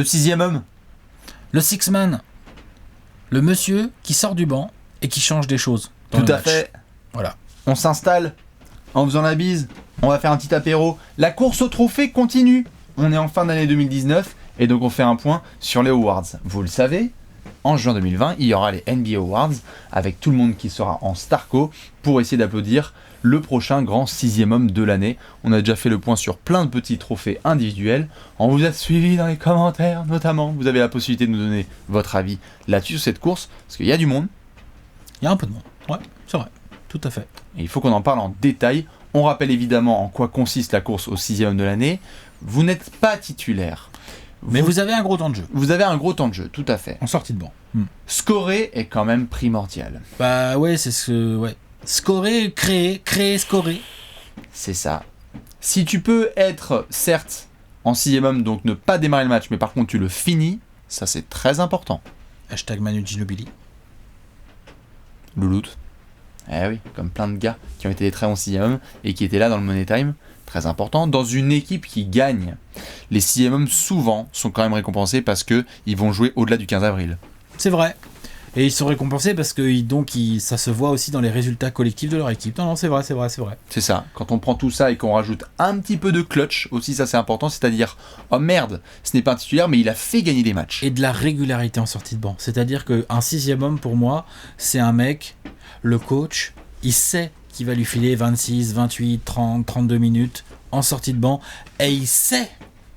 Le 6e homme. Le six man. Le monsieur qui sort du banc et qui change des choses. Tout à fait. Voilà. On s'installe en faisant la bise. On va faire un petit apéro. La course au trophée continue. On est en fin d'année 2019 et donc on fait un point sur les awards. Vous le savez, en juin 2020, il y aura les NBA Awards avec tout le monde qui sera en Starco pour essayer d'applaudir le prochain grand 6e homme de l'année. On a déjà fait le point sur plein de petits trophées individuels. On vous a suivi dans les commentaires notamment. Vous avez la possibilité de nous donner votre avis là-dessus sur cette course parce qu'il y a du monde. Il y a un peu de monde. Ouais, c'est vrai. Tout à fait. Et il faut qu'on en parle en détail. On rappelle évidemment en quoi consiste la course au 6e homme de l'année. Vous n'êtes pas titulaire. Mais vous avez un gros temps de jeu. Vous avez un gros temps de jeu, tout à fait. En sortie de banc. Scorer est quand même primordial. Bah ouais, c'est ce... Ouais. Scorer, créer, scorer. C'est ça. Si tu peux être, certes, en 6e homme, donc ne pas démarrer le match, mais par contre tu le finis, ça c'est très important. Hashtag Manu Ginobili. Louloute. Eh oui, comme plein de gars qui ont été des très bons 6e hommes et qui étaient là dans le Money Time. Très important. Dans une équipe qui gagne, les 6e hommes souvent sont quand même récompensés parce qu'ils vont jouer au-delà du 15 avril. C'est vrai. Et ils sont récompensés parce que ça se voit aussi dans les résultats collectifs de leur équipe. Non, c'est vrai. C'est ça. Quand on prend tout ça et qu'on rajoute un petit peu de clutch, aussi ça c'est important, c'est-à-dire, oh merde, ce n'est pas un titulaire, mais il a fait gagner des matchs. Et de la régularité en sortie de banc. C'est-à-dire qu'un 6e homme, pour moi, c'est un mec, le coach, il sait qu'il va lui filer 26, 28, 30, 32 minutes en sortie de banc, et il sait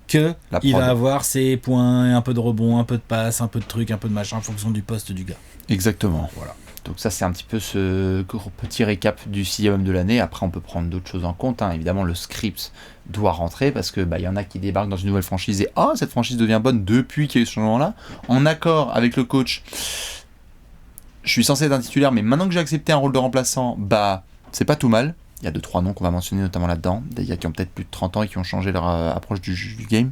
qu'il va avoir ses points, un peu de rebond, un peu de passe, un peu de truc, un peu de machin en fonction du poste du gars. Exactement. Voilà. Donc ça c'est un petit peu ce petit récap du 6e homme de l'année. Après on peut prendre d'autres choses en compte. Évidemment le script doit rentrer parce que y en a qui débarquent dans une nouvelle franchise et cette franchise devient bonne depuis qu'il y a eu ce changement-là. En accord avec le coach, je suis censé être un titulaire, mais maintenant que j'ai accepté un rôle de remplaçant, c'est pas tout mal. Il y a 2-3 noms qu'on va mentionner notamment là-dedans. Des gars qui ont peut-être plus de 30 ans et qui ont changé leur approche du game.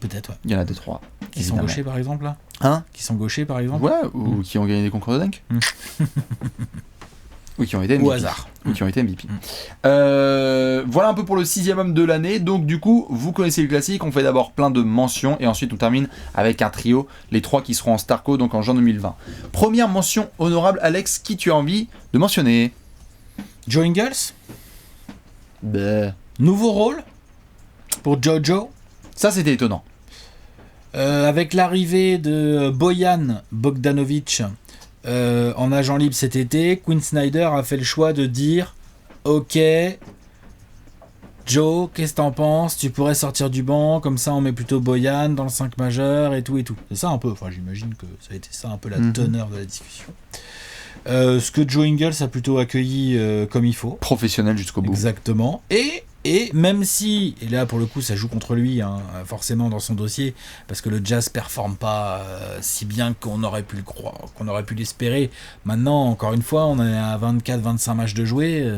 Peut-être, ouais. Il y en a 2-3. Qui sont gauchers par exemple là ? Qui sont gauchers par exemple ? Ouais, ou qui ont gagné des concours de dunk. Ou qui ont été MVP. Au hasard. Ou qui ont été MVP. Voilà un peu pour le 6e homme de l'année. Donc du coup, vous connaissez le classique. On fait d'abord plein de mentions et ensuite on termine avec un trio. Les 3 qui seront en Starco, donc en juin 2020. Première mention honorable, Alex, qui tu as envie de mentionner ? Joe Ingles. Nouveau rôle pour Jojo. Ça, c'était étonnant. Avec l'arrivée de Bojan Bogdanovic en agent libre cet été, Quinn Snyder a fait le choix de dire « Ok, Joe, qu'est-ce que t'en penses ? Tu pourrais sortir du banc, comme ça on met plutôt Bojan dans le 5 majeur et tout et tout. » C'est ça un peu, j'imagine que ça a été ça un peu la teneur de la discussion. Ce que Joe Ingles a plutôt accueilli comme il faut. Professionnel jusqu'au bout. Exactement. Et même si, et là pour le coup ça joue contre lui, forcément dans son dossier, parce que le Jazz performe pas si bien qu'on aurait pu le croire, qu'on aurait pu l'espérer. Maintenant, encore une fois, on est à 24-25 matchs de jouer,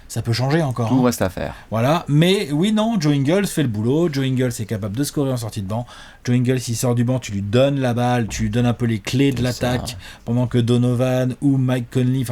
ça peut changer encore. Tout reste à faire. Voilà, mais oui, non, Joe Ingles fait le boulot. Joe Ingles est capable de scorer en sortie de banc. Joe Ingles, il sort du banc, tu lui donnes la balle, tu lui donnes un peu les clés de l'attaque, pendant que Donovan ou Mike Conley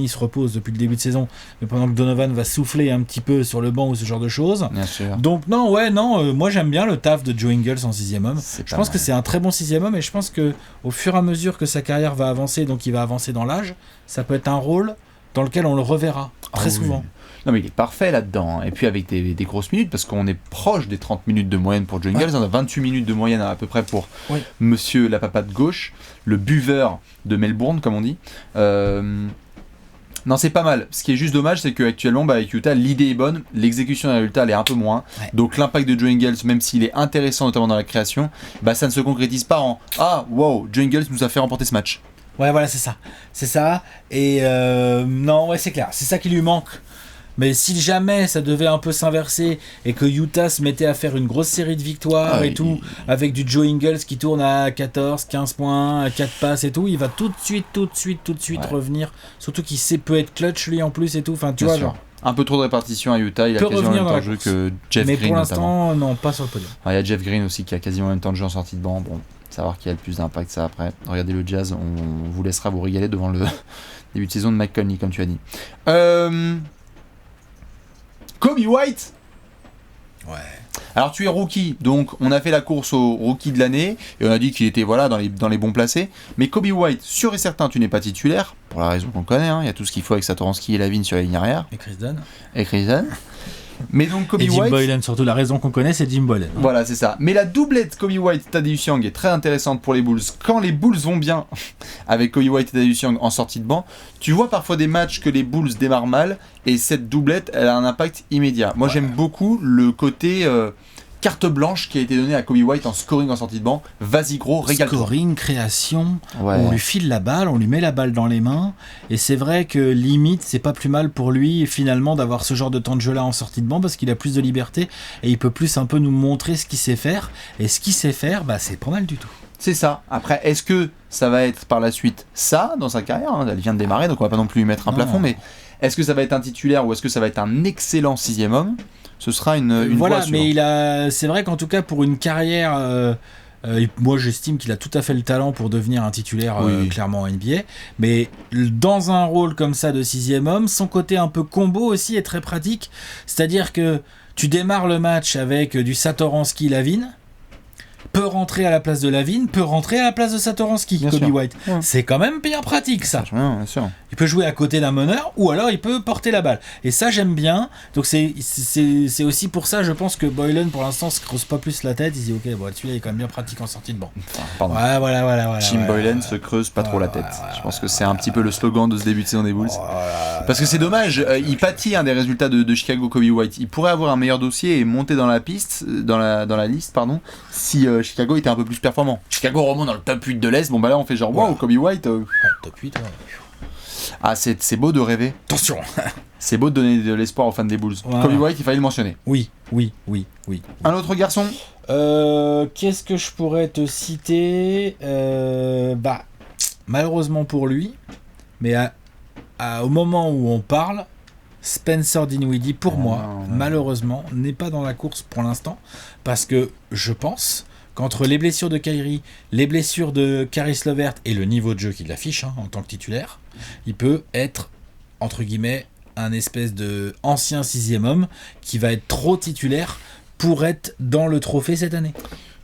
se repose depuis le début de saison, mais pendant que Donovan va souffler un petit peu sur le banc ou ce genre de choses. Bien sûr. Donc moi j'aime bien le taf de Joe Ingles en 6e homme. Je pense que c'est un très bon 6e homme et je pense que au fur et à mesure que sa carrière va avancer, donc il va avancer dans l'âge, ça peut être un rôle dans lequel on le reverra très souvent. Non mais il est parfait là-dedans, et puis avec des grosses minutes, parce qu'on est proche des 30 minutes de moyenne pour Joe Ingles, on a 28 minutes de moyenne à peu près pour Monsieur la papa de gauche, le buveur de Melbourne comme on dit. Non, c'est pas mal. Ce qui est juste dommage, c'est qu'actuellement avec Utah, l'idée est bonne, l'exécution des résultats elle est un peu moins, donc l'impact de Joe Ingles, même s'il est intéressant notamment dans la création, ça ne se concrétise pas en « Ah, wow, Joe Ingles nous a fait remporter ce match ». Ouais, voilà, c'est ça, et c'est clair, c'est ça qui lui manque. Mais si jamais ça devait un peu s'inverser et que Utah se mettait à faire une grosse série de victoires avec du Joe Ingles qui tourne à 14, 15 points, à 4 passes et tout, il va tout de suite revenir. Surtout qu'il peut être clutch lui en plus et tout. Enfin, tu vois, genre. Un peu trop de répartition à Utah, il a quasiment le même temps de jeu que Jeff Green. Mais pour l'instant, non, pas sur le podium. Il y a Jeff Green aussi qui a quasiment le même temps de jeu en sortie de banc. Bon, savoir qui a le plus d'impact, ça après. Regardez le Jazz, on vous laissera vous régaler devant le début de saison de Mike Conley, comme tu as dit. Kobe White. Ouais. Alors tu es rookie, donc on a fait la course au rookie de l'année et on a dit qu'il était voilà dans les bons placés. Mais Kobe White, sûr et certain, tu n'es pas titulaire pour la raison qu'on connaît. Il y a tout ce qu'il faut avec Satoransky et Lavine sur la ligne arrière. Et Chris Dunn. Mais donc Kobe et Jim White, Boylan, surtout la raison qu'on connaît, c'est Jim Boylan. Voilà, c'est ça. Mais la doublette Kobe White Thaddeus Young est très intéressante pour les Bulls. Quand les Bulls vont bien avec Kobe White et Thaddeus Young en sortie de banc, tu vois parfois des matchs que les Bulls démarrent mal et cette doublette, elle a un impact immédiat. Moi, j'aime beaucoup le côté carte blanche qui a été donnée à Kobe White en scoring en sortie de banc. Vas-y gros, régale-toi. Scoring, création, on lui file la balle, on lui met la balle dans les mains, et c'est vrai que limite c'est pas plus mal pour lui finalement d'avoir ce genre de temps de jeu là en sortie de banc parce qu'il a plus de liberté et il peut plus un peu nous montrer ce qu'il sait faire, et ce qu'il sait faire, c'est pas mal du tout. C'est ça. Après, est-ce que ça va être par la suite ça dans sa carrière, elle vient de démarrer, donc on va pas non plus lui mettre un plafond, mais est-ce que ça va être un titulaire ou est-ce que ça va être un excellent sixième homme? Ce sera une voilà, voie mais c'est vrai qu'en tout cas pour une carrière, moi j'estime qu'il a tout à fait le talent pour devenir un titulaire clairement en NBA, mais dans un rôle comme ça de sixième homme, son côté un peu combo aussi est très pratique, c'est-à-dire que tu démarres le match avec du Satoransky Lavine, peut rentrer à la place de Lavine, peut rentrer à la place de Satoransky, Kobe White. Ouais. C'est quand même bien pratique ça. Bien sûr. Il peut jouer à côté d'un meneur ou alors il peut porter la balle. Et ça j'aime bien. Donc c'est aussi pour ça je pense que Boylan pour l'instant se creuse pas plus la tête. Il dit ok celui-là il est quand même bien pratique en sortie de banc. Pardon. Ouais, voilà. Jim Boylan se creuse pas trop la tête. Je pense que c'est un petit peu le slogan de ce début de saison des Bulls. Parce que c'est dommage, il pâtit des résultats de Chicago Kobe White. Il pourrait avoir un meilleur dossier et monter dans la piste, dans la liste si Chicago était un peu plus performant. Chicago remonte dans le top 8 de l'Est, là on fait genre wow, Kobe White. Top 8, Ah, c'est beau de rêver. Attention. C'est beau de donner de l'espoir aux fans des Bulls. Voilà. Kobe White, il fallait le mentionner. Oui. Un autre garçon qu'est-ce que je pourrais te citer malheureusement pour lui, mais au moment où on parle, Spencer Dinwiddie, pour moi, malheureusement, n'est pas dans la course pour l'instant, parce que je pense qu'entre les blessures de Kyrie, les blessures de Caris LeVert et le niveau de jeu qu'il affiche en tant que titulaire, il peut être, entre guillemets, un espèce de ancien sixième homme qui va être trop titulaire pour être dans le trophée cette année.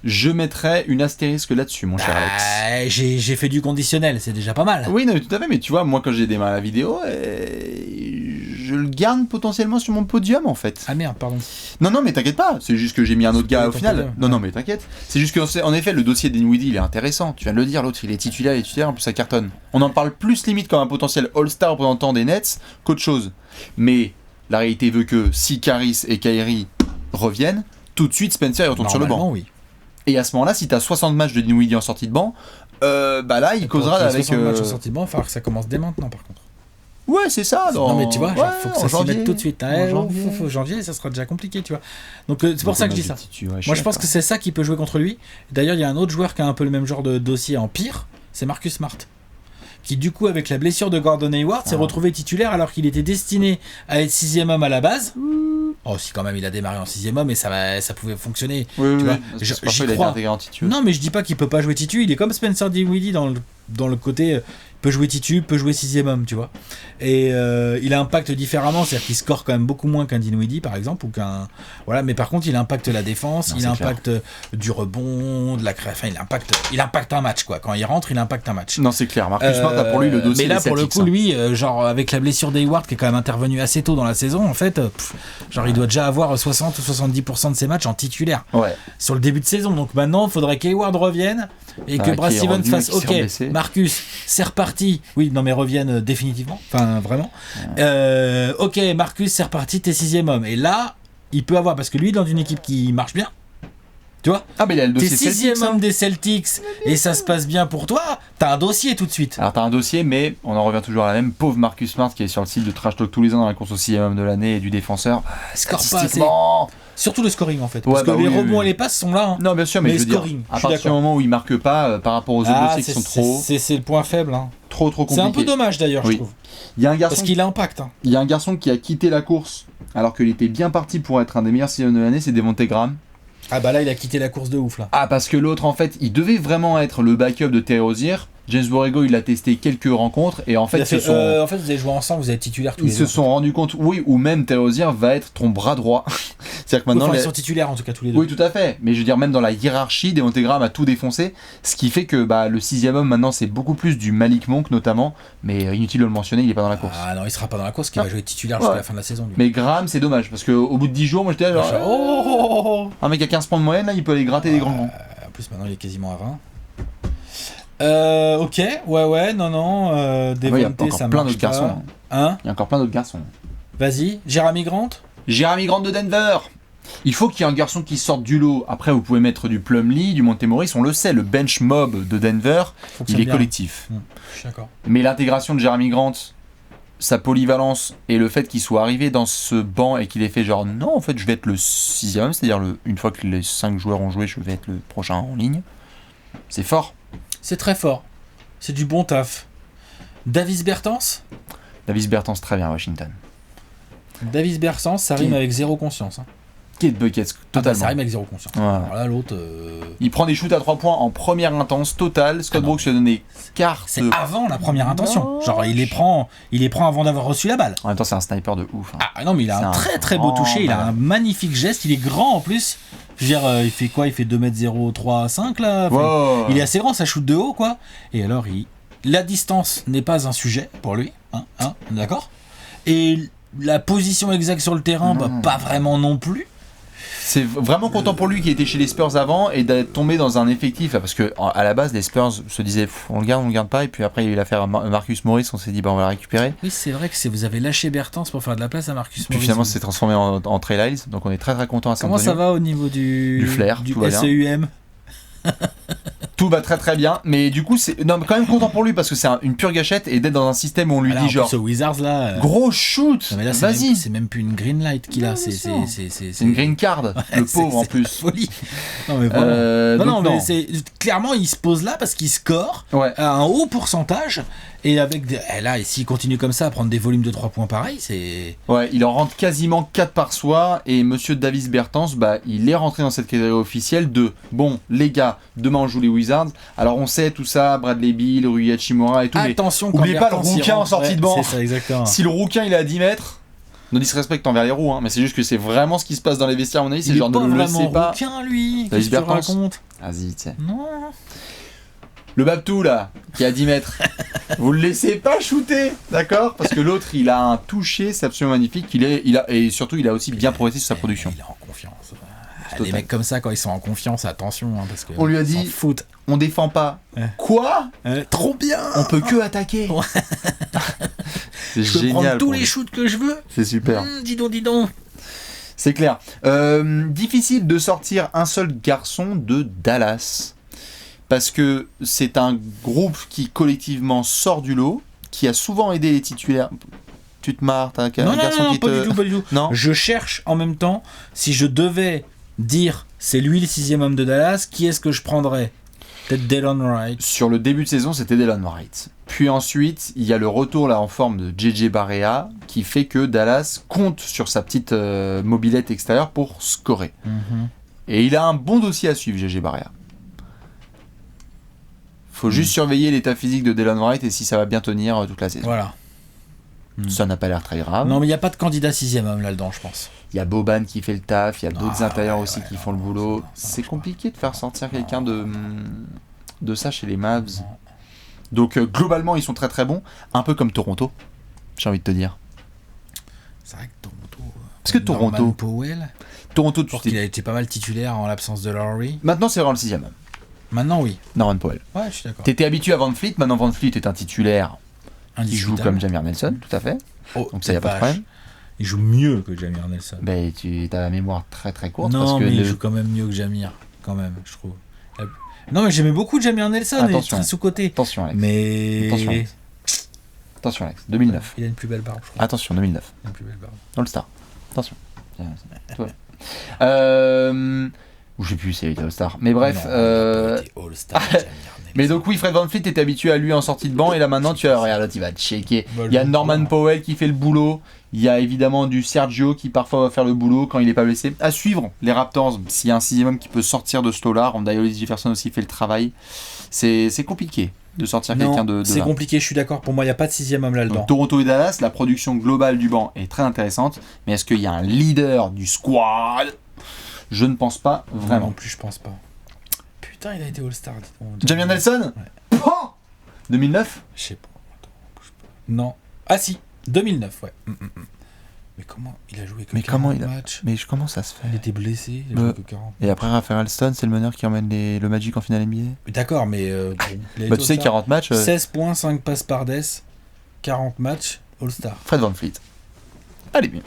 Je mettrais une astérisque là-dessus, mon cher Alex. J'ai fait du conditionnel, c'est déjà pas mal. Oui, non, tout à fait, mais tu vois, moi quand j'ai démarré la vidéo, je le garde potentiellement sur mon podium en fait. Ah merde, pardon. Non, mais t'inquiète pas, c'est juste que j'ai mis un autre gars au final. Non, mais t'inquiète. C'est juste qu'en effet, le dossier de Dinwiddie, il est intéressant. Tu viens de le dire, l'autre, il est titulaire, en plus ça cartonne. On en parle plus limite comme un potentiel All-Star représentant des Nets qu'autre chose. Mais la réalité veut que si Caris et Kyrie reviennent, tout de suite Spencer il retourne sur le banc. Oui. Et à ce moment-là, si t'as 60 matchs de Dinwiddie en sortie de banc, là il causera avec. 60 matchs en sortie de banc, il va falloir que ça commence dès maintenant par contre. Ouais, c'est ça. Non, mais tu vois, faut que ça s'y mette tout de suite. Janvier, ça sera déjà compliqué, tu vois. Donc c'est pour ça que je dis ça. Moi, je pense que c'est ça qui peut jouer contre lui. D'ailleurs, il y a un autre joueur qui a un peu le même genre de dossier en pire, c'est Marcus Smart, qui du coup, avec la blessure de Gordon Hayward, s'est retrouvé titulaire alors qu'il était destiné à être sixième homme à la base. Oh, si quand même il a démarré en sixième homme et ça pouvait fonctionner. Oui, tu vois. J'y crois. Non, mais je dis pas qu'il peut pas jouer titu. Il est comme Spencer Dinwiddie dans le côté peut jouer titu, peut jouer sixième homme, tu vois. Et il impacte différemment, c'est-à-dire qu'il score quand même beaucoup moins qu'un Dinwiddie par exemple, ou voilà. Mais par contre, il impacte la défense, il impacte du rebond, de la création. Il impacte un match quoi. Quand il rentre, il impacte un match. Non, c'est clair. Marcus Smart a pour lui le dossier. Mais là, pour le coup, lui, genre avec la blessure d'Hayward qui est quand même intervenue assez tôt dans la saison, en fait, genre il doit déjà avoir 60 ou 70% de ses matchs en titulaire sur le début de saison. Donc maintenant, il faudrait qu'Hayward revienne et que Brad Stevens fasse OK, Marcus, c'est reparti. Oui, non mais revienne définitivement. Enfin, vraiment. OK, Marcus, c'est reparti, t'es sixième homme. Et là, il peut avoir, parce que lui, dans une équipe qui marche bien, tu vois, mais il a le dossier t'es sixième homme des Celtics et ça se passe bien pour toi, t'as un dossier tout de suite. Alors t'as un dossier, mais on en revient toujours à la même. Pauvre Marcus Smart qui est sur le site de Trash Talk tous les ans dans la course au sixième homme de l'année et du défenseur. Statistiquement, surtout le scoring en fait. Parce que les rebonds et les passes sont là. Non, bien sûr, mais je veux scoring, dire, à partir du moment où il marque pas par rapport aux autres dossiers qui sont trop. C'est le point faible. Trop compliqué. C'est un peu dommage d'ailleurs, je trouve. Il y a un garçon. Parce qu'il impacte. Il y a un garçon qui a quitté la course alors qu'il était bien parti pour être un des meilleurs sixième de l'année, c'est Devonte Graham. Ah bah là il a quitté la course de ouf là. Ah parce que l'autre en fait il devait vraiment être le backup de Terry Rozier James Borrego, il a testé quelques rencontres et en fait, en fait, vous avez joué ensemble, vous êtes titulaires tous les ils deux. se sont rendus compte, oui, ou même Terry Rozier va être ton bras droit. C'est-à-dire que maintenant, Ils sont titulaires en tout cas tous les deux. oui, tout à fait. Mais je veux dire, même dans la hiérarchie, Devonte Graham a tout défoncé, ce qui fait que le 6e homme maintenant, c'est beaucoup plus du Malik Monk notamment. Mais inutile de le mentionner, il est pas dans la course. Ah non, il sera pas dans la course, il va jouer titulaire jusqu'à la fin de la saison. Lui. Mais Graham, c'est dommage parce qu'au bout de 10 jours, moi j'étais là genre, un mec à 15 points de moyenne, là, il peut aller gratter des grands. En plus, maintenant, il est quasiment à 20. Ok, non, Il y a Devonte, encore ça plein marche d'autres garçons. Hein Il y a encore plein d'autres garçons. Vas-y, Jeremy Grant. Jeremy Grant de Denver. Il faut qu'il y ait un garçon qui sorte du lot. Après, vous pouvez mettre du Plumlee, du Montemoris, on le sait, le bench mob de Denver, il est collectif. Je suis d'accord. Mais l'intégration de Jeremy Grant, sa polyvalence et le fait qu'il soit arrivé dans ce banc et qu'il ait fait genre non, en fait, je vais être le 6e, c'est-à-dire une fois que les 5 joueurs ont joué, je vais être le prochain en ligne. C'est fort. C'est très fort. C'est du bon taf. Davis Bertans. Davis Bertans, très bien à Washington. Davis Bertans, ça rime avec zéro conscience. Kate Buckets, totalement. Ça rime avec zéro conscience. Ouais. Alors là, l'autre. Il prend des shoots à 3 points en première intense totale. Scott Brooks lui a donné carte. C'est avant la première intention. Genre, il les prend avant d'avoir reçu la balle. En même temps, c'est un sniper de ouf. Ah non, mais il a un très très beau toucher. Il a un magnifique geste. Il est grand en plus. Je veux dire, il fait quoi ? Il fait 2m03, là. Enfin, il est assez grand, ça shoot de haut, quoi. Et alors, la distance n'est pas un sujet pour lui. D'accord ? Et la position exacte sur le terrain, pas vraiment non plus. C'est vraiment content pour lui qui était chez les Spurs avant et d'être tombé dans un effectif là, parce que à la base les Spurs se disaient on le garde pas, et puis après il y a eu l'affaire Marcus Morris, on s'est dit on va le récupérer. Oui, c'est vrai que vous avez lâché Bertans pour faire de la place à Marcus Morris. Puis finalement c'est transformé en Trey Lyles, donc on est très très content à San Antonio. Comment ça va au niveau du flair, du tout va SEUM? Tout va très très bien, mais du coup c'est mais quand même content pour lui parce que c'est une pure gâchette et d'être dans un système où on lui dit genre ce Wizards là gros shoot, non, mais là, vas-y. C'est même plus une green light qu'il a, c'est une green card, le pauvre en plus. Folie. Non mais vraiment. Mais c'est clairement il se pose là parce qu'il score à un haut pourcentage et avec là et s'il continue comme ça à prendre des volumes de 3 points pareils, c'est il en rentre quasiment 4 par soir et monsieur Davis Bertans il est rentré dans cette catégorie officielle de bon les gars, demain on joue les Wizards. Alors on sait tout ça, Bradley Beal, Rui Hachimura et tout. Attention, mais oubliez pas le rouquin en sortie de banc. C'est ça, exactement. Si le rouquin il est à 10 mètres, ne disrespecte envers les roues, mais c'est juste que c'est vraiment ce qui se passe dans les vestiaires à mon avis. C'est genre ne le laissez pas. Rouquin lui. Davis Bertans. Vas-y, tiens. Non. Le Babtou là, qui est à 10 mètres, vous le laissez pas shooter, d'accord ? Parce que l'autre il a un toucher, c'est absolument magnifique. Et surtout il a aussi bien progressé sur sa production. Il est en confiance. Les mecs comme ça, quand ils sont en confiance, attention. Parce que on lui a dit, on défend pas. Quoi ? Trop bien. On peut que attaquer. C'est je génial. Je peux prendre tous les shoots que je veux. C'est super. Dis donc. C'est clair. Difficile de sortir un seul garçon de Dallas. Parce que c'est un groupe qui collectivement sort du lot, qui a souvent aidé les titulaires. Tu te marres, t'as un garçon qui pas du tout. Non. Je cherche en même temps, si je devais dire c'est lui le 6e homme de Dallas, qui est-ce que je prendrais ? Peut-être Delon Wright. Sur le début de saison, c'était Delon Wright. Puis ensuite, il y a le retour là en forme de JJ Barea qui fait que Dallas compte sur sa petite mobilette extérieure pour scorer. Et il a un bon dossier à suivre, JJ Barea. Faut juste surveiller l'état physique de Delon Wright et si ça va bien tenir toute la saison. Voilà. Ça n'a pas l'air très grave. Non, mais il n'y a pas de candidat 6e homme là-dedans, je pense. Il y a Boban qui fait le taf, il y a d'autres intérieurs aussi qui font le boulot. C'est compliqué de faire sortir quelqu'un de ça chez les Mavs. Donc globalement, ils sont très très bons. Un peu comme Toronto, j'ai envie de te dire. C'est vrai que Toronto... Parce que Toronto... Toronto, il a été pas mal titulaire en l'absence de Lowry. Maintenant, c'est vraiment le 6e homme. Maintenant, oui. Norman Powell. Ouais, je suis d'accord. T'étais habitué à Van Fleet, maintenant Van Fleet est un titulaire qui joue comme Jameer Nelson, tout à fait. Donc ça, y a pas de problème. Il joue mieux que Jameer Nelson. Ben, tu as la mémoire très très courte. Non, parce que mais il joue quand même mieux que Jameer, quand même, je trouve. Non, mais j'aimais beaucoup Jameer Nelson, il est très sous-côté. Attention, Alex. Mais... Attention, Alex. 2009. Il a une plus belle barbe, je crois. Attention, 2009. Il a une plus belle barbe. Dans le Star. Attention. Je sais plus si il était All-Star. Mais bref. Non, il était All-Star. Mais donc oui, Fred VanVleet était habitué à lui en sortie de banc et là maintenant tu as regarde, tu vas checker. Il y a Norman Powell qui fait le boulot. Il y a évidemment du Sergio qui parfois va faire le boulot quand il n'est pas blessé. À suivre les Raptors, s'il y a un 6e homme qui peut sortir de ce lot-là, Rondae Jefferson aussi fait le travail. C'est compliqué. de sortir quelqu'un de c'est là. compliqué, je suis d'accord. Pour moi, il n'y a pas de 6e homme là-dedans. Donc, Toronto et Dallas, la production globale du banc est très intéressante, mais est-ce qu'il y a un leader du squad? Je ne pense pas vraiment. Non plus, je pense pas. Putain, il a été All-Star. Jamir Nelson. Oh 2009. Je sais pas. Attends, bouge pas. Non. Ah si, 2009, ouais. Mais comment il a joué que 40 matchs? Mais comment ça se fait? Il était blessé, il a joué que 40. Et après, Raphaël Alston, c'est le meneur qui emmène le Magic en finale NBA. D'accord, mais tu sais, 40 matchs. 16 points, 5 passes par death, 40 matchs, All-Star. Fred VanVleet. Allez, bien.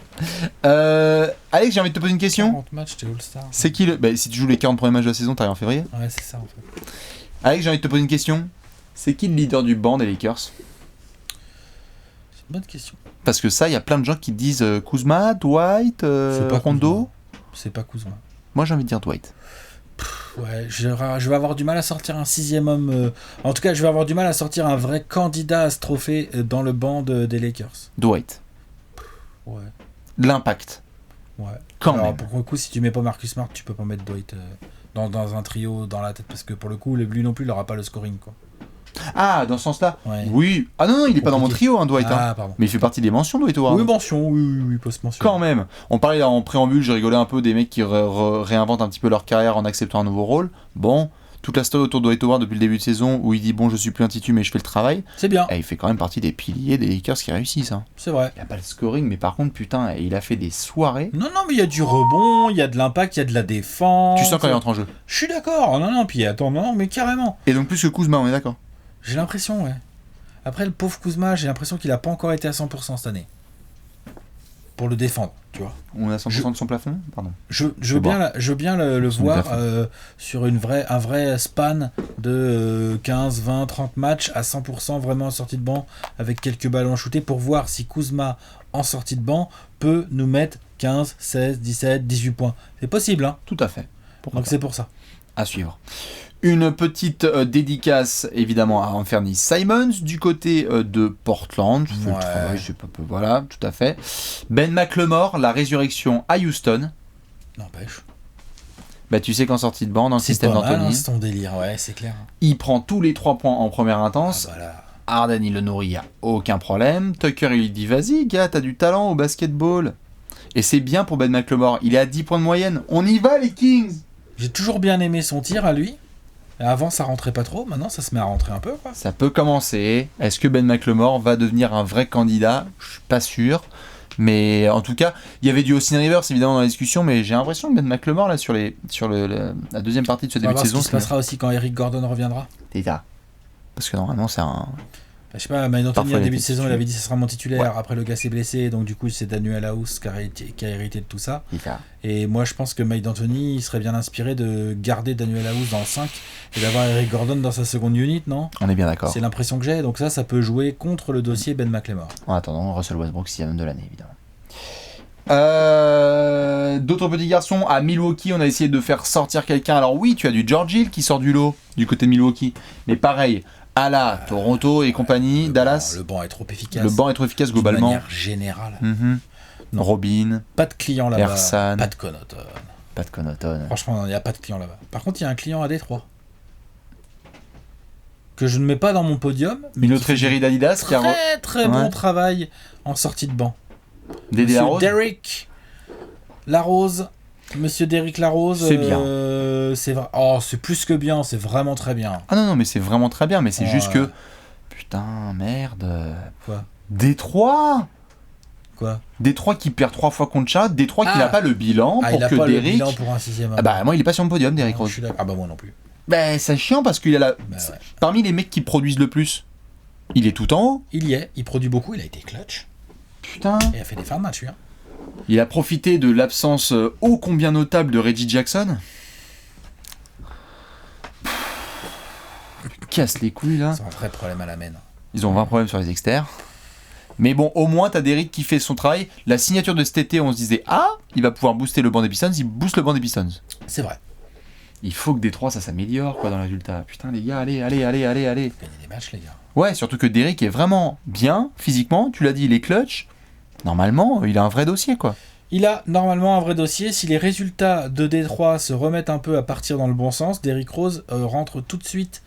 Alex, j'ai envie de te poser une question. 40 matchs, t'es All-Star. C'est qui le. Si tu joues les 40 premiers matchs de la saison, t'arrives en février. Ouais, c'est ça en fait. Alex, j'ai envie de te poser une question. C'est qui le leader du banc des Lakers? C'est une bonne question. Parce que ça, il y a plein de gens qui disent Kuzma, Dwight, Rondo. C'est pas Kuzma. Moi, j'ai envie de dire Dwight. Ouais, je vais avoir du mal à sortir un 6e homme. En tout cas, je vais avoir du mal à sortir un vrai candidat à ce trophée dans le banc des Lakers. Dwight. Ouais. L'impact. Ouais. Quand Alors, même. pour le coup, si tu mets pas Marcus Smart, tu peux pas mettre Dwight dans un trio dans la tête. Parce que pour le coup, lui non plus, il aura pas le scoring, quoi. Ah, dans ce sens-là. Ouais. Oui. Ah non, il est pas dans mon trio, Dwight. Ah, pardon. Mais il fait partie des mentions, Dwight Howard. Oui, mention, oui, post-mention. Quand même. On parlait en préambule, j'ai rigolé un peu des mecs qui réinventent un petit peu leur carrière en acceptant un nouveau rôle. Bon, toute la story autour de Dwight Howard depuis le début de saison où il dit bon, je suis plus un titu mais je fais le travail. C'est bien. Et il fait quand même partie des piliers des Lakers qui réussissent. Hein. C'est vrai. Il a pas le scoring, mais par contre, putain, il a fait des soirées. Non, mais il y a du rebond, il y a de l'impact, il y a de la défense. Tu sens quand il entre en jeu. Je suis d'accord. Non, puis attends, non, mais carrément. Et donc plus que Kuzma, on est d'accord. J'ai l'impression, ouais. Après, le pauvre Kuzma, j'ai l'impression qu'il a pas encore été à 100% cette année. Pour le défendre, tu vois. On a 100% de son plafond. Pardon. Je veux bien le voir sur un vrai span de 15, 20, 30 matchs à 100% vraiment en sortie de banc avec quelques ballons shootés pour voir si Kuzma en sortie de banc peut nous mettre 15, 16, 17, 18 points. C'est possible, hein. Tout à fait. Donc c'est pour ça. À suivre. Une petite dédicace évidemment à Anthony Simons du côté de Portland. Ouais. Voilà, tout à fait. Ben McLemore, la résurrection à Houston. N'empêche. Bah, tu sais qu'en sortie de banc, dans le système d'Anthony, c'est ton délire, ouais, c'est clair. il prend tous les 3 points en première intense. Voilà. Harden, il le nourrit, y a aucun problème. Tucker, il lui dit vas-y, gars, t'as du talent au basketball. Et c'est bien pour Ben McLemore. Il est à 10 points de moyenne. On y va, les Kings! J'ai toujours bien aimé son tir à lui. Avant, ça rentrait pas trop. Maintenant, ça se met à rentrer un peu, quoi. Ça peut commencer. Est-ce que Ben McLemore va devenir un vrai candidat? Je suis pas sûr. Mais en tout cas, il y avait du Austin Rivers évidemment dans la discussion, mais j'ai l'impression que Ben McLemore, là, sur la deuxième partie de ce début de saison, ce qui se passera aussi quand Eric Gordon reviendra. C'est ça. Parce que normalement, c'est un. Je sais pas, mais Anthony, en début de saison, il avait dit que ce sera mon titulaire. Ouais. Après, le gars s'est blessé, donc du coup, c'est Daniel House qui a hérité de tout ça. C'est ça. Et moi, je pense que Mike D'Antoni, il serait bien inspiré de garder Daniel House dans le 5 et d'avoir Eric Gordon dans sa seconde unit, non? On est bien d'accord. C'est l'impression que j'ai, donc ça peut jouer contre le dossier Ben McLemore. En attendant, Russell Westbrook, 6ème de l'année, évidemment. D'autres petits garçons, à Milwaukee, on a essayé de faire sortir quelqu'un. Alors oui, tu as du George Hill qui sort du lot, du côté de Milwaukee. Mais pareil, à la Toronto et compagnie, Dallas. Le banc est trop efficace. Le banc est trop efficace globalement. De manière générale. Non. Robin. Pas de client là-bas. Ersan. Pas de Connaughton. Pas de Connaughton. Franchement, il n'y a pas de client là-bas. Par contre, il y a un client à Détroit. Que je ne mets pas dans mon podium. Une autre égérie d'Adidas qui a. Très bon travail en sortie de banc. Dédé Larose. Derrick Larose. Monsieur Derrick Larose. C'est bien. C'est vrai. Oh, c'est plus que bien. C'est vraiment très bien. Ah non, mais c'est vraiment très bien. Mais c'est juste ouais. que. Putain, merde. Quoi? Détroit. Quoi? Détroit qui perd 3 fois contre Charlotte. Détroit qui n'a pas le bilan pour il a que pas Derrick. Le bilan pour un 6ème. Ah bah moi il est pas sur mon podium, Derrick Rose. Ah bah moi non plus. Bah c'est chiant parce qu'il a la. Bah, ouais. Parmi les mecs qui produisent le plus, il est tout en haut. Il y est. Il produit beaucoup. Il a été clutch. Putain. Il a fait des fins de match, lui. Hein. Il a profité de l'absence ô combien notable de Reggie Jackson. Casse les couilles là. C'est un vrai problème à la main. Ils ont 20 problèmes sur les externes. Mais bon, au moins t'as Derrick qui fait son travail. La signature de cet été, on se disait ah, il va pouvoir booster le banc des Pistons. Il booste le banc des Pistons. C'est vrai. Il faut que Détroit ça s'améliore quoi dans le résultat. Putain les gars, allez. Gagner des matchs, les gars. Ouais, surtout que Derrick est vraiment bien physiquement. Tu l'as dit, il est clutch. Normalement, il a un vrai dossier quoi. Il a normalement un vrai dossier. Si les résultats de Détroit se remettent un peu à partir dans le bon sens, Derrick Rose rentre tout de suite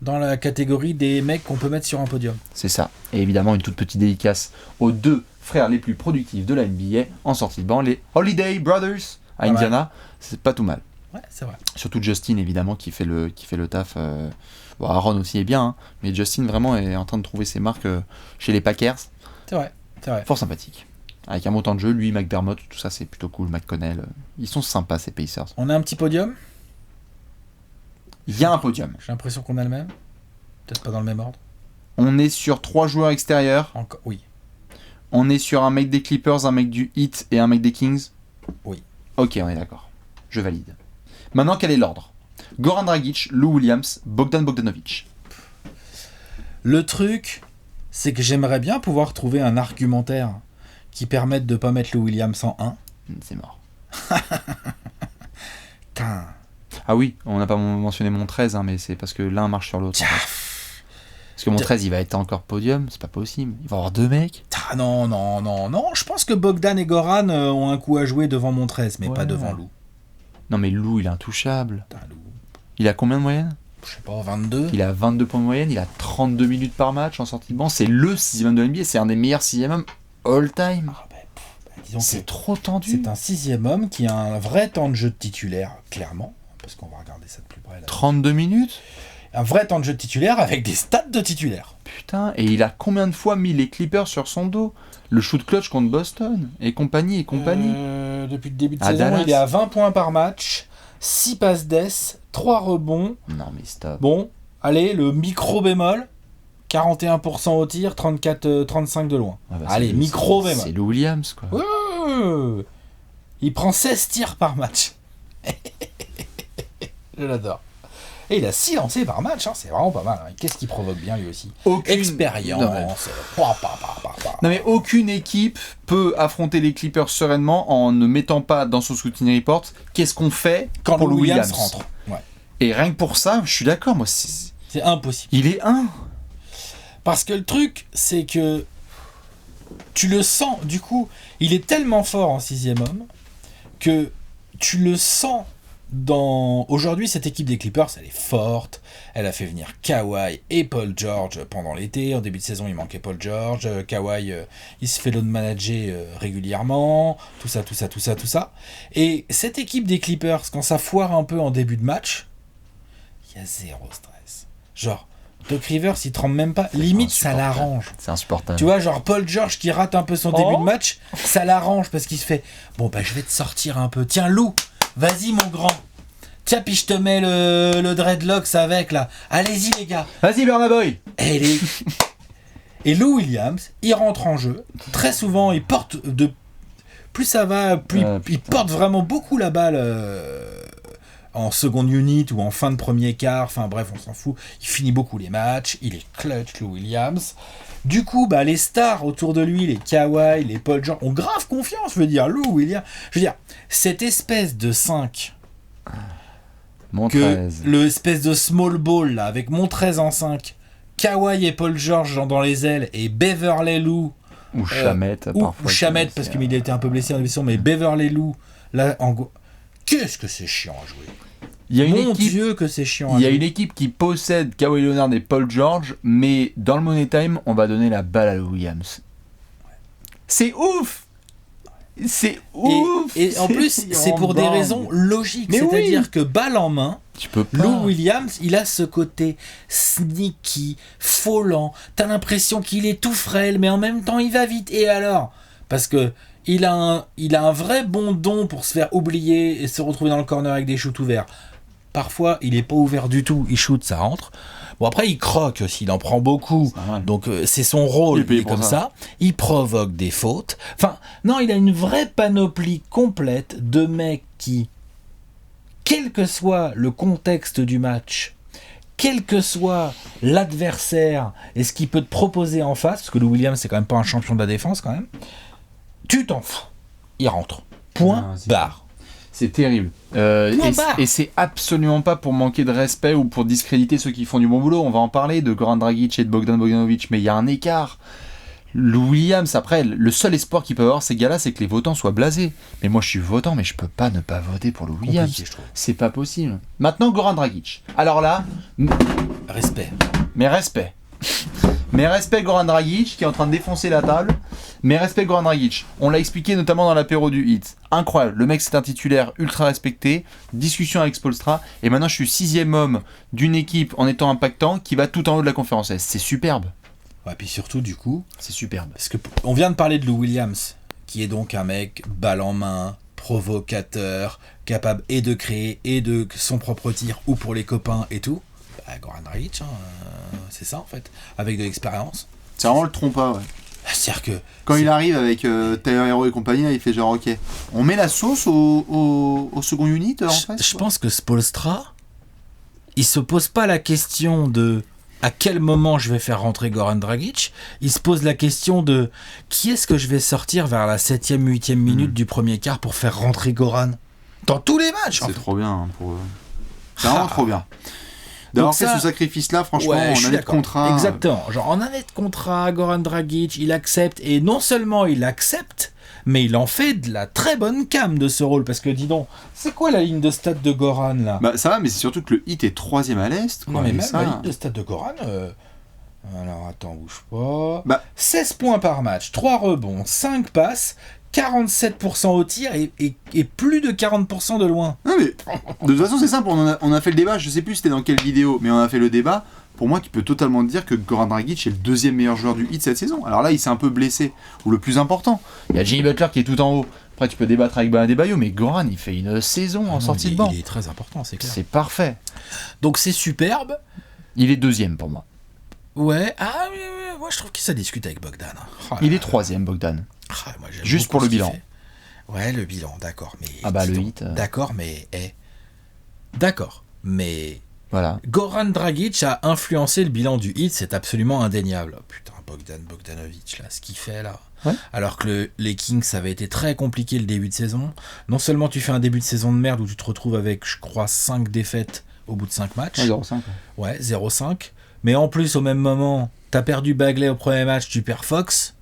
dans la catégorie des mecs qu'on peut mettre sur un podium. C'est ça. Et évidemment, une toute petite dédicace aux 2 frères les plus productifs de la NBA en sortie de banc, les Holiday Brothers à Indiana. C'est pas tout mal. Ouais, c'est vrai. Surtout Justin, évidemment, qui fait le taf. Bon, Aaron aussi est bien, hein, mais Justin vraiment est en train de trouver ses marques chez les Packers. C'est vrai. Fort sympathique. Avec un bon temps de jeu, lui, McDermott, tout ça, c'est plutôt cool. McConnell, ils sont sympas, ces Pacers. On a un petit podium. Il y a un podium. J'ai l'impression qu'on a le même. Peut-être pas dans le même ordre. On est sur 3 joueurs extérieurs. Encore, oui. On est sur un mec des Clippers, un mec du Heat et un mec des Kings. Oui. Ok, on est d'accord. Je valide. Maintenant, quel est l'ordre? Goran Dragic, Lou Williams, Bogdan Bogdanovic. Le truc, c'est que j'aimerais bien pouvoir trouver un argumentaire qui permette de pas mettre Lou Williams en 1. C'est mort. Putain. Ah oui, on n'a pas mentionné mon 13, hein, mais c'est parce que l'un marche sur l'autre. En fait. Parce que mon 13, il va être encore podium, c'est pas possible. Il va y avoir 2 mecs. Ah non, je pense que Bogdan et Goran ont un coup à jouer devant mon 13, mais pas devant Lou. Non mais Lou, il est intouchable. Putain, Lou. Il a combien de moyenne? Je sais pas, 22. Il a 22 points de moyenne, il a 32 minutes par match en sortie de banc. C'est le 6e homme de NBA, c'est un des meilleurs 6e hommes all time. Disons c'est trop tendu. C'est un 6e homme qui a un vrai temps de jeu de titulaire, clairement, parce qu'on va regarder ça de plus près. Là. 32 minutes? Un vrai temps de jeu de titulaire avec des stats de titulaire. Putain, et il a combien de fois mis les Clippers sur son dos? Le shoot clutch contre Boston, et compagnie. Depuis le début de à saison, Dallas. il est à 20 points par match, 6 passes d'ess, 3 rebonds. Non mais stop. Bon, allez, le micro bémol, 41% au tir, 35 de loin. Ah bah, allez, micro bémol. C'est Lou Williams, quoi. Il prend 16 tirs par match. Je l'adore. Et il a 6 lancés par match, hein, c'est vraiment pas mal. Hein. Qu'est-ce qu'il provoque bien lui aussi? Expérience. Non mais aucune équipe peut affronter les Clippers sereinement en ne mettant pas dans son scouting report qu'est-ce qu'on fait quand pour Lou Williams rentre. Ouais. Et rien que pour ça, je suis d'accord, moi c'est impossible. Il est 1. Parce que le truc, c'est que tu le sens, du coup, il est tellement fort en 6e homme que tu le sens dans... Aujourd'hui, cette équipe des Clippers, elle est forte. Elle a fait venir Kawhi et Paul George pendant l'été. En début de saison, il manquait Paul George. Kawhi, il se fait load manager régulièrement. Tout ça. Et cette équipe des Clippers, quand ça foire un peu en début de match, il y a zéro stress. Genre, Doc Rivers, il tremble même pas. Limite, ça l'arrange. C'est insupportable. Tu vois, genre Paul George qui rate un peu son début de match, ça l'arrange parce qu'il se fait « Bon, bah, je vais te sortir un peu. Tiens, Lou, vas-y, mon grand. Tiens, puis je te mets le dreadlocks avec, là. Allez-y, les gars. Vas-y, Burna Boy. » Et Lou Williams, il rentre en jeu. Très souvent, il porte de... Plus ça va, plus il porte vraiment beaucoup la balle... en seconde unit ou en fin de premier quart, enfin bref, on s'en fout. Il finit beaucoup les matchs, il est clutch, Lou Williams. Du coup, bah, les stars autour de lui, les Kawhi, les Paul George, ont grave confiance, je veux dire, Lou Williams. Je veux dire, cette espèce de 5, mon 13. L'espèce de small ball, là, avec mon 13 en 5, Kawhi et Paul George dans les ailes, et Beverley Lou, ou Shamet, parfois. Ou Shamet, parce qu'il était un peu blessé en émission, mais Beverley Lou, là, qu'est-ce que c'est chiant à jouer. Dieu que c'est chiant. Il y a une équipe qui possède Kawhi Leonard et Paul George, mais dans le Money Time, on va donner la balle à Lou Williams. C'est ouf. C'est ouf. Et en plus, c'est pour des raisons logiques. Mais c'est-à-dire que balle en main, tu peux pas. Lou Williams, il a ce côté sneaky, follant. T'as l'impression qu'il est tout frêle, mais en même temps, il va vite. Et alors? Parce que il a un vrai bon don pour se faire oublier et se retrouver dans le corner avec des shoots ouverts. Parfois, il est pas ouvert du tout, il shoot, ça rentre. Bon, après, il croque aussi, il en prend beaucoup. Donc, c'est son rôle, il est comme ça. Il provoque des fautes. Enfin, non, il a une vraie panoplie complète de mecs qui, quel que soit le contexte du match, quel que soit l'adversaire et ce qu'il peut te proposer en face, parce que Lou Williams, c'est quand même pas un champion de la défense, quand même, tu t'en fous. Il rentre. Point, barre. C'est terrible. Et c'est absolument pas pour manquer de respect ou pour discréditer ceux qui font du bon boulot. On va en parler de Goran Dragic et de Bogdan Bogdanovic, mais il y a un écart. Lou Williams, après, le seul espoir qu'il peut avoir, ces gars-là, c'est que les votants soient blasés. Mais moi, je suis votant, mais je peux pas ne pas voter pour Lou Williams. Compliqué, je trouve. C'est pas possible. Maintenant, Goran Dragic. Alors là, Respect. mes respects. Mes respects, Goran Dragic, qui est en train de défoncer la table. Mes respects, Goran Dragic. On l'a expliqué notamment dans l'apéro du hit. Incroyable. Le mec, c'est un titulaire ultra respecté. Discussion avec Spoelstra. Et maintenant, je suis 6e homme d'une équipe en étant impactant qui va tout en haut de la conférence Est. C'est superbe. Ouais, puis surtout, du coup, C'est superbe. parce que on vient de parler de Lou Williams, qui est donc un mec balle en main, provocateur, capable et de créer et de son propre tir ou pour les copains et tout. Bah, Goran Dragic, c'est ça en fait, avec de l'expérience. C'est vraiment le trompa, ouais. C'est-à-dire que Quand il arrive avec Tyler Hero et compagnie, là, il fait genre ok. On met la sauce au second unit en fait. je pense que Spoelstra, il se pose pas la question de à quel moment je vais faire rentrer Goran Dragic, il se pose la question de qui est-ce que je vais sortir vers la 7e, 8e minute du premier quart pour faire rentrer Goran dans tous les matchs. en C'est fait. trop bien hein, pour eux. C'est vraiment trop bien. D'avoir Donc fait ça- ce sacrifice-là, franchement, Ouais, je en suis année de d'accord. contrat. Exactement. Genre en année de contrat, Goran Dragic, il accepte et non seulement il accepte, mais il en fait de la très bonne cam de ce rôle parce que dis donc, c'est quoi la ligne de stats de Goran là? Bah ça va, mais c'est surtout que le hit est 3e à l'Est. Quoi, Non mais et même ça... la ligne de stats de Goran. Alors attends, bouge pas. Bah- 16 points par match, 3 rebonds, 5 passes, 47% au tir et plus de 40% de loin. Non mais, de toute façon c'est simple, on a fait le débat, je sais plus c'était dans quelle vidéo, mais on a fait le débat. Pour moi, tu peux totalement te dire que Goran Dragic est le 2e meilleur joueur du hit cette saison. Alors là, il s'est un peu blessé, ou le plus important. Il y a Jimmy Butler qui est tout en haut. Après, tu peux débattre avec Adebayo, mais Goran, il fait une saison en sortie de banc. Il est très important, c'est clair. C'est parfait. Donc c'est superbe. Il est 2e pour moi. Ouais, ouais, moi je trouve que ça discute avec Bogdan. Oh Il là est 3e, Bogdan. là, moi, j'aime Juste beaucoup pour le ce qu'il bilan. fait. Ouais, le bilan, d'accord, mais... Ah bah, dis le donc, hit, D'accord, mais... D'accord, mais... Voilà. Goran Dragic a influencé le bilan du hit, c'est absolument indéniable. Oh, putain, Bogdanovic, là, ce qu'il fait, là. Ouais. Alors que les Kings, ça avait été très compliqué le début de saison. Non seulement tu fais un début de saison de merde où tu te retrouves avec, je crois, 5 défaites au bout de 5 matchs. 0,5. Ouais, 0-5. Mais en plus, au même moment, t'as perdu Bagley au premier match, tu perds Fox.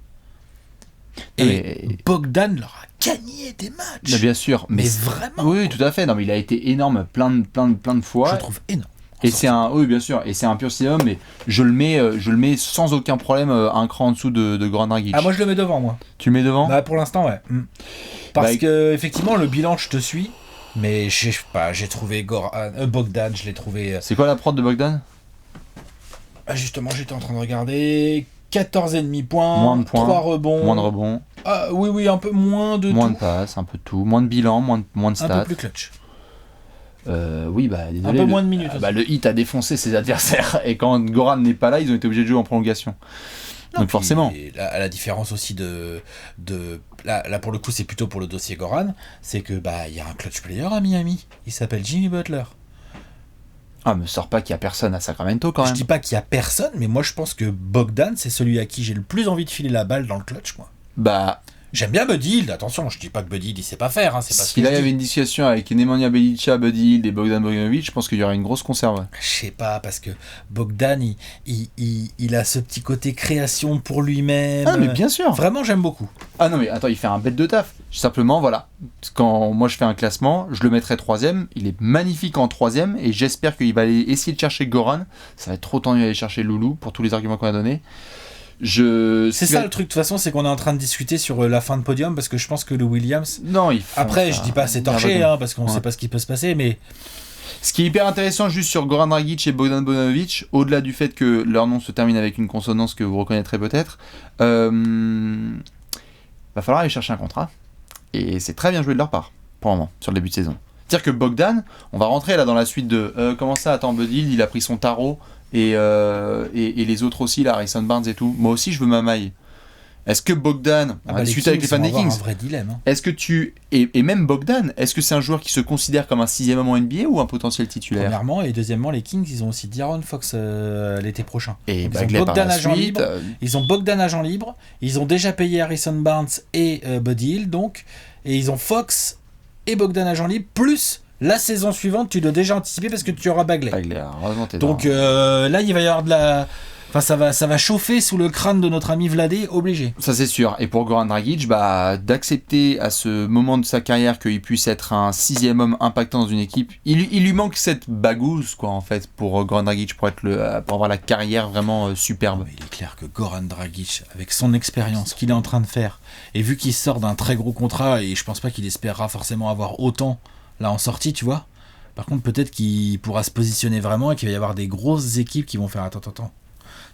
Et Mais- Bogdan leur a gagné des matchs. Bah, bien sûr. Mais vraiment. Oui, tout à fait. Non, mais il a été énorme plein de fois. Je trouve énorme. Et c'est un, oui bien sûr, et c'est un pur sixième, mais je le mets sans aucun problème un cran en dessous de Goran Dragic. Ah, moi je le mets devant, moi. Tu le mets devant? Bah, pour l'instant, ouais. Parce Bah, que, effectivement, le bilan, je te suis. Mais je sais pas, j'ai trouvé Bogdan, je l'ai trouvé. C'est quoi la prod de Bogdan? Justement, j'étais en train de regarder. 14,5 points, Moins de points, 3 rebonds. Moins de rebonds, Ah, oui, un peu moins de moins tout. de passes, un peu de tout, moins de bilan, moins de Un stats. peu plus clutch. Oui, bah désolé. Un peu moins de minutes Bah, le hit a défoncé ses adversaires, et quand Goran n'est pas là, ils ont été obligés de jouer en prolongation. Non, Donc puis, forcément. la différence aussi là pour le coup c'est plutôt pour le dossier Goran, c'est que bah il y a un clutch player à Miami, il s'appelle Jimmy Butler. Ah, me sors pas qu'il y a personne à Sacramento quand Je même. dis pas qu'il y a personne, mais moi je pense que Bogdan c'est celui à qui j'ai le plus envie de filer la balle dans le clutch, moi. Bah, J'aime bien Buddy Hield, attention, je dis pas que Buddy Hield il sait pas faire, hein, c'est pas ce si que là il je y avait dis. une discussion avec Nemanja Bjelica, Buddy Hield et Bogdan Bogdanovic, je pense qu'il y aurait une grosse conserve. Je sais pas, parce que Bogdan il a ce petit côté création pour lui-même. Ah, mais bien sûr. Vraiment j'aime beaucoup. Ah non mais attends, il fait un bête de taf. Simplement, voilà, quand moi je fais un classement, je le mettrai 3ème, il est magnifique en 3ème, et j'espère qu'il va aller essayer de chercher Goran. Ça va être trop tendu d'aller chercher Loulou, pour tous les arguments qu'on a donnés. C'est ça le truc, de toute façon, c'est qu'on est en train de discuter sur la fin de podium, parce que je pense que le Williams... Non, Après, je dis pas c'est torché, hein, parce qu'on Ouais. sait pas ce qui peut se passer, mais... Ce qui est hyper intéressant juste sur Goran Dragic et Bogdan Bogdanovic, au-delà du fait que leur nom se termine avec une consonance que vous reconnaîtrez peut-être, va falloir aller chercher un contrat. Et c'est très bien joué de leur part, pour le moment, sur le début de saison. C'est-à-dire que Bogdan, on va rentrer là dans la suite de... comment ça, attends, Buddy Hield, il a pris son tarot, et les autres aussi, là, Harrison Barnes et tout. Moi aussi, je veux ma maille. Est-ce que Bogdan... On va discuter avec les fans des Kings. C'est un vrai dilemme. Hein. Est-ce que tu... Et même Bogdan, est-ce que c'est un joueur qui se considère comme un 6ème homme en NBA ou un potentiel titulaire? Premièrement, et deuxièmement, les Kings, ils ont aussi D'Aaron Fox l'été prochain. Et Donc, Bagley par la agent suite. libre. Ils ont Bogdan agent libre, ils ont déjà payé Harrison Barnes et Buddy Hield, donc, et ils ont Fox et Bogdan agent libre, plus la saison suivante, tu dois déjà anticiper parce que tu auras Bagley. Bagley, heureusement t'es Donc là. là, il va y avoir de la... Enfin, ça va chauffer sous le crâne de notre ami Vladé, obligé. Ça c'est sûr. Et pour Goran Dragic, d'accepter à ce moment de sa carrière qu'il puisse être un 6e homme impactant dans une équipe, il lui manque cette bagouze quoi en fait pour Goran Dragic pour avoir la carrière vraiment superbe. Mais il est clair que Goran Dragic, avec son expérience qu'il est en train de faire, et vu qu'il sort d'un très gros contrat, et je pense pas qu'il espérera forcément avoir autant là en sortie, tu vois. Par contre, peut-être qu'il pourra se positionner vraiment et qu'il va y avoir des grosses équipes qui vont faire attends.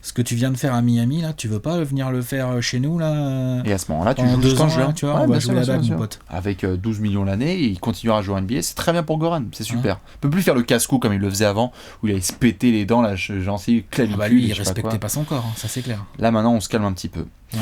Ce que tu viens de faire à Miami, là, tu veux pas venir le faire chez nous, là? Et à ce moment-là, tu en joues 2 jusqu'en ans, juin. là, tu vois, Ouais, on va bien jouer sûr, là-bas, bien mon sûr. pote. Avec 12 millions l'année, et il continuera à jouer en NBA. C'est très bien pour Goran, c'est super. Il peut plus faire le casse-cou comme il le faisait avant, où il allait se péter les dents, la gencive, clavicule. Ah bah lui, il je sais pas respectait quoi. pas son corps, hein, ça c'est clair. Là maintenant, on se calme un petit peu. Ouais.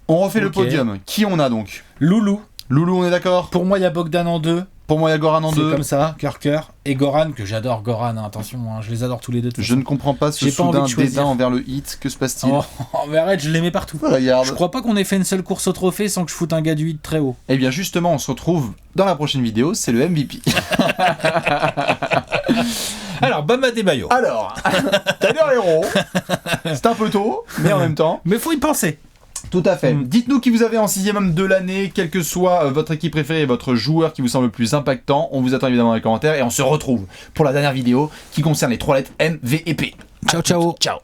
On refait le Ok. podium. Qui on a donc? Loulou. Loulou, on est d'accord? Pour moi, il y a Bogdan en 2. Pour moi, il y a Goran en C'est 2. comme ça, cœur. Et Goran, que j'adore Goran, hein, attention, hein, je les adore tous les deux. de toute Je façon. ne comprends pas ce J'ai pas envie soudain de choisir. dédain envers le hit. Que se passe-t-il? Oh, mais arrête, je l'aimais partout. Regarde. Je crois pas qu'on ait fait une seule course au trophée sans que je foute un gars du hit très haut. Eh bien justement, on se retrouve dans la prochaine vidéo, c'est le MVP. Alors, Bam Adebayo. Alors, Tyler Hero, c'est un peu tôt, mais en même temps. Mais faut y penser. Tout à fait. Dites-nous qui vous avez en 6e homme de l'année, quelle que soit votre équipe préférée et votre joueur qui vous semble le plus impactant. On vous attend évidemment dans les commentaires et on se retrouve pour la dernière vidéo qui concerne les 3 lettres M, V et P. Ciao, ciao. Ciao.